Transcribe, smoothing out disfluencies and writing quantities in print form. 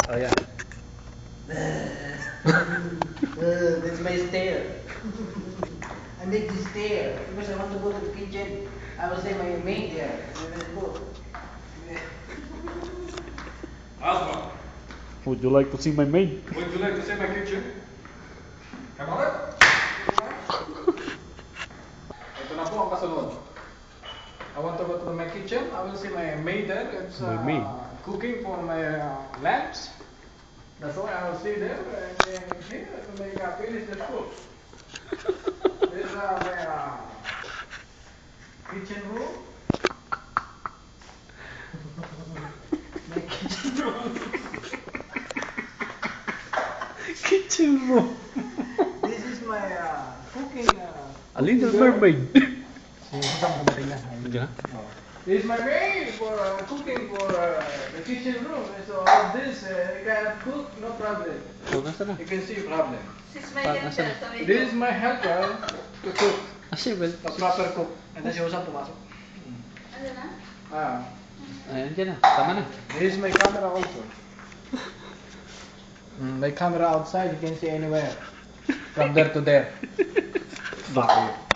Oh yeah. That's my stair. I make this stair because I want to go to the kitchen. I will say my maid there. And then go. Asma, Would you like to see my maid? would you like to see my kitchen? Come on. Ito na po ang kasunod. I want to go to my kitchen. I will see my maid there. It's My maid. cooking for my lamps. That's why I will see there. And then here to make finish the food. This is my kitchen room. My kitchen room. Kitchen room. This is my cooking. A little cooking room. mermaid. This is my maid for cooking for the kitchen room. So all this you can cook, no problem. Oh, nasa na? You can see problem. She's my helper. This is my helper to cook, Kasi well. a proper cook. And then si Usam pumasok. Ano na? Ah, Ayan, dyan na. Tama na. this is my camera also. My camera outside, you can see anywhere. From there to there. Bakit?